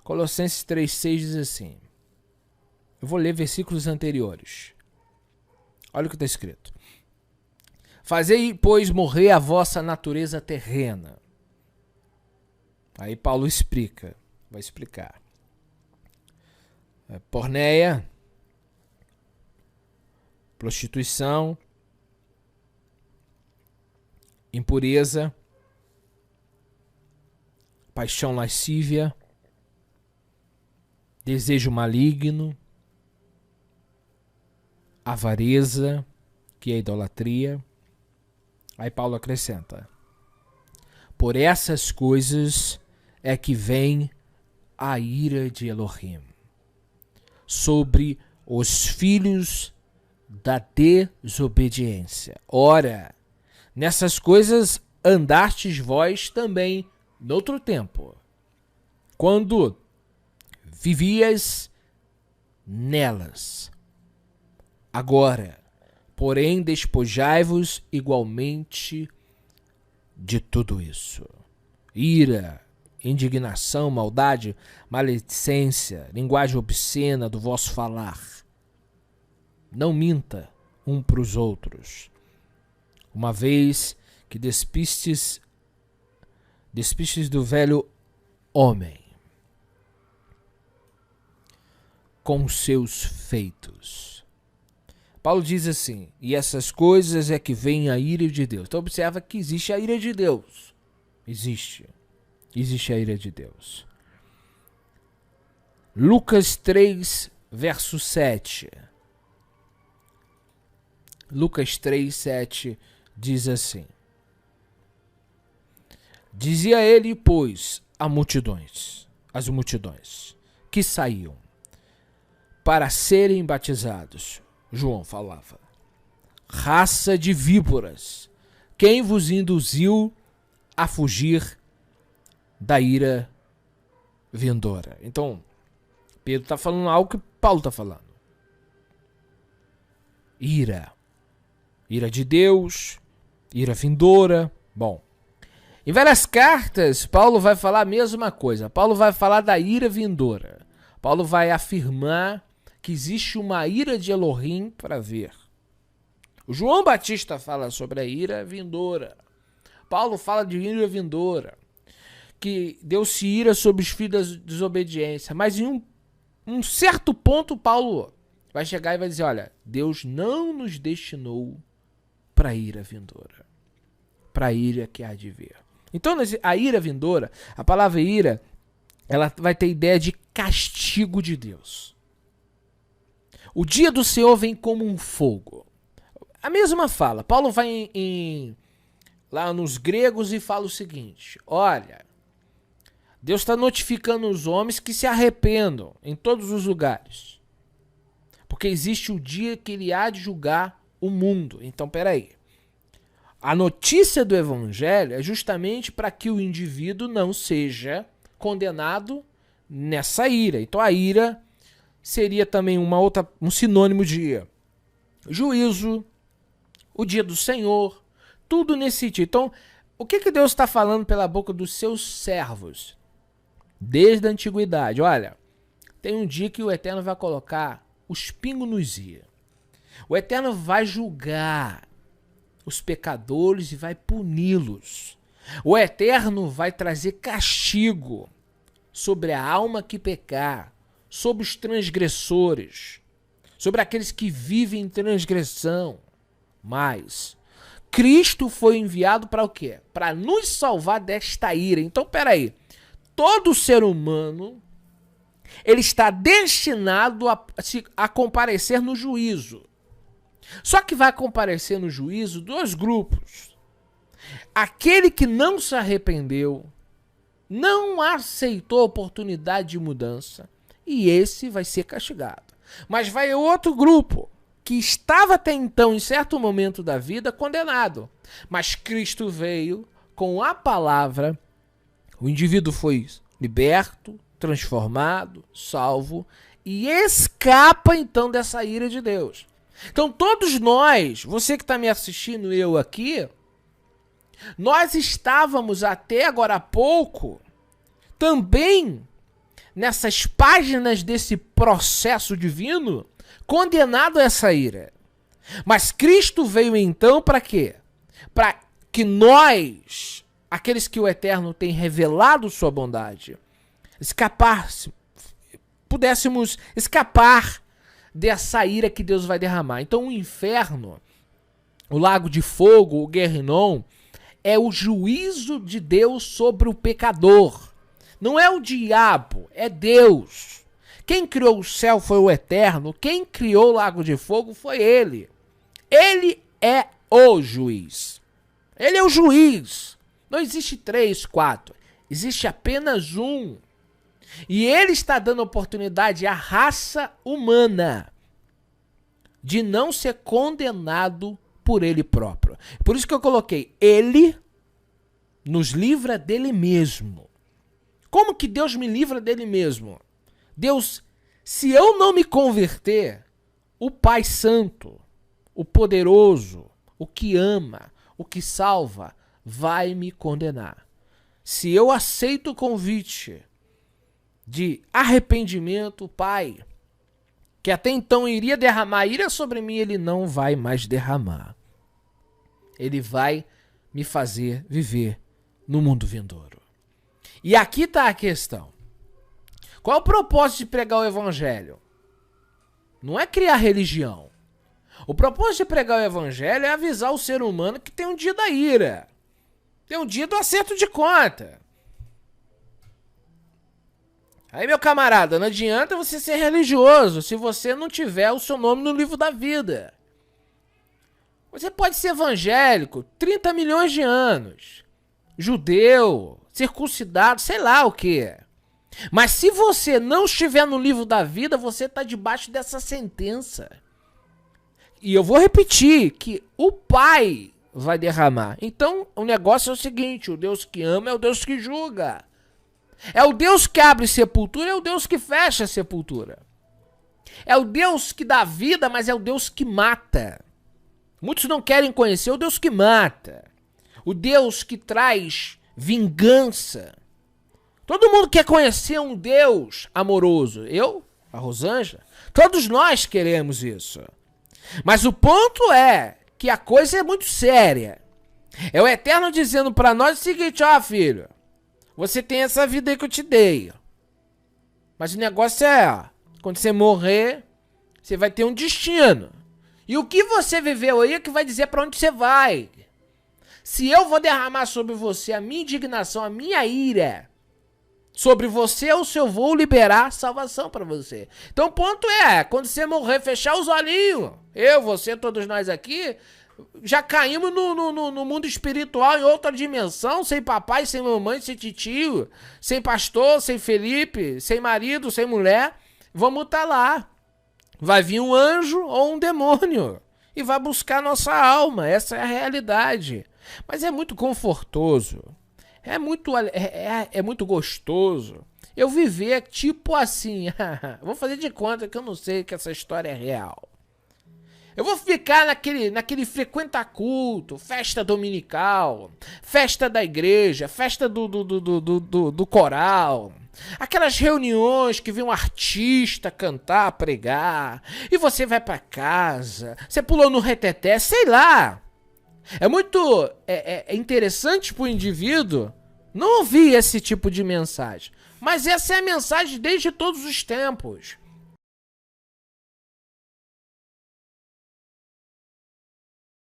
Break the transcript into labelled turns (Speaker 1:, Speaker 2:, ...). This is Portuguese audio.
Speaker 1: Colossenses 3,6 diz assim. Eu vou ler versículos anteriores. Olha o que está escrito. Fazei, pois, morrer a vossa natureza terrena. Aí Paulo explica, vai explicar. Porneia, prostituição, impureza, paixão lascívia, desejo maligno, avareza, que é idolatria. Aí Paulo acrescenta: por essas coisas é que vem a ira de Elohim sobre os filhos da desobediência. Ora, nessas coisas andastes vós também noutro tempo, quando vivias nelas. Agora, porém, despojai-vos igualmente de tudo isso: ira, indignação, maldade, maledicência, linguagem obscena do vosso falar. Não minta um para os outros, uma vez que despistes do velho homem com seus feitos. Paulo diz assim: e essas coisas é que vem a ira de Deus. Então observa que existe a ira de Deus. Existe a ira de Deus. Lucas 3, verso 7. Lucas 3, 7 diz assim: dizia ele, pois, as multidões que saíam para serem batizados. João falava: raça de víboras, quem vos induziu a fugir da ira vindoura? Então, Pedro está falando algo que Paulo está falando. Ira de Deus, ira vindoura. Bom, em várias cartas, Paulo vai falar a mesma coisa. Paulo vai falar da ira vindoura. Paulo vai afirmar que existe uma ira de Elohim para ver. O João Batista fala sobre a ira vindoura. Paulo fala de ira vindoura, que Deus se ira sobre os filhos da desobediência. Mas em um certo ponto, Paulo vai chegar e vai dizer: olha, Deus não nos destinou para a ira vindoura, para a ira que há de vir. Então, a ira vindoura, a palavra ira, ela vai ter ideia de castigo de Deus. O dia do Senhor vem como um fogo. A mesma fala. Paulo vai lá nos gregos e fala o seguinte: olha, Deus está notificando os homens que se arrependam em todos os lugares, porque existe o dia que ele há de julgar o mundo. Então, peraí. A notícia do evangelho é justamente para que o indivíduo não seja condenado nessa ira. Então, a ira seria também um sinônimo de juízo, o dia do Senhor, tudo nesse sentido. Então, o que Deus está falando pela boca dos seus servos desde a antiguidade? Olha, tem um dia que o Eterno vai colocar os pingos nos is. O Eterno vai julgar os pecadores e vai puni-los. O Eterno vai trazer castigo sobre a alma que pecar, sobre os transgressores, sobre aqueles que vivem em transgressão. Mas Cristo foi enviado para o quê? Para nos salvar desta ira. Então, peraí, todo ser humano, ele está destinado a comparecer no juízo. Só que vai comparecer no juízo dois grupos. Aquele que não se arrependeu, não aceitou a oportunidade de mudança, e esse vai ser castigado. Mas vai outro grupo, que estava até então, em certo momento da vida, condenado. Mas Cristo veio com a palavra, o indivíduo foi liberto, transformado, salvo, e escapa então dessa ira de Deus. Então todos nós, você que está me assistindo, eu aqui, nós estávamos até agora há pouco também nessas páginas desse processo divino, condenado a essa ira. Mas Cristo veio então para quê? Para que nós, aqueles que o Eterno tem revelado sua bondade, pudéssemos escapar dessa ira que Deus vai derramar. Então o inferno, o lago de fogo, o Guerrinom, é o juízo de Deus sobre o pecador. Não é o diabo, é Deus. Quem criou o céu foi o Eterno. Quem criou o lago de fogo foi Ele. Ele é o juiz. Ele é o juiz. Não existe 3, 4. Existe apenas um. E Ele está dando oportunidade à raça humana de não ser condenado por Ele próprio. Por isso que eu coloquei, Ele nos livra dele mesmo. Como que Deus me livra dele mesmo? Deus, se eu não me converter, o Pai Santo, o poderoso, o que ama, o que salva, vai me condenar. Se eu aceito o convite de arrependimento, Pai, que até então iria derramar ira sobre mim, Ele não vai mais derramar. Ele vai me fazer viver no mundo vindouro. E aqui está a questão. Qual é o propósito de pregar o evangelho? Não é criar religião. O propósito de pregar o evangelho é avisar o ser humano que tem um dia da ira. Tem um dia do acerto de conta. Aí, meu camarada, não adianta você ser religioso se você não tiver o seu nome no livro da vida. Você pode ser evangélico, 30 milhões de anos, judeu, circuncidado, sei lá o que. Mas se você não estiver no livro da vida, você está debaixo dessa sentença. E eu vou repetir que o Pai vai derramar. Então, o negócio é o seguinte, o Deus que ama é o Deus que julga. É o Deus que abre sepultura, é o Deus que fecha sepultura. É o Deus que dá vida, mas é o Deus que mata. Muitos não querem conhecer o Deus que mata. O Deus que traz vingança. Todo mundo quer conhecer um Deus amoroso. Eu, a Rosângela, todos nós queremos isso. Mas o ponto é que a coisa é muito séria. É o Eterno dizendo para nós o seguinte, ó filho, você tem essa vida aí que eu te dei. Mas o negócio é, quando você morrer, você vai ter um destino. E o que você viveu aí é que vai dizer para onde você vai. Se eu vou derramar sobre você a minha indignação, a minha ira, sobre você, ou se eu vou liberar salvação para você. Então o ponto é, quando você morrer, fechar os olhinhos. Eu, você, todos nós aqui, já caímos no mundo espiritual, em outra dimensão, sem papai, sem mamãe, sem titio, sem pastor, sem Felipe, sem marido, sem mulher. Vamos estar lá. Vai vir um anjo ou um demônio e vai buscar nossa alma. Essa é a realidade. Mas é muito confortoso. É muito gostoso eu viver tipo assim. Vou fazer de conta que eu não sei que essa história é real. Eu vou ficar naquele frequenta culto, festa dominical, festa da igreja, festa do coral. Aquelas reuniões que vem um artista cantar, pregar, e você vai pra casa, você pulou no reteté, sei lá. É muito interessante pro indivíduo não ouvir esse tipo de mensagem. Mas essa é a mensagem desde todos os tempos.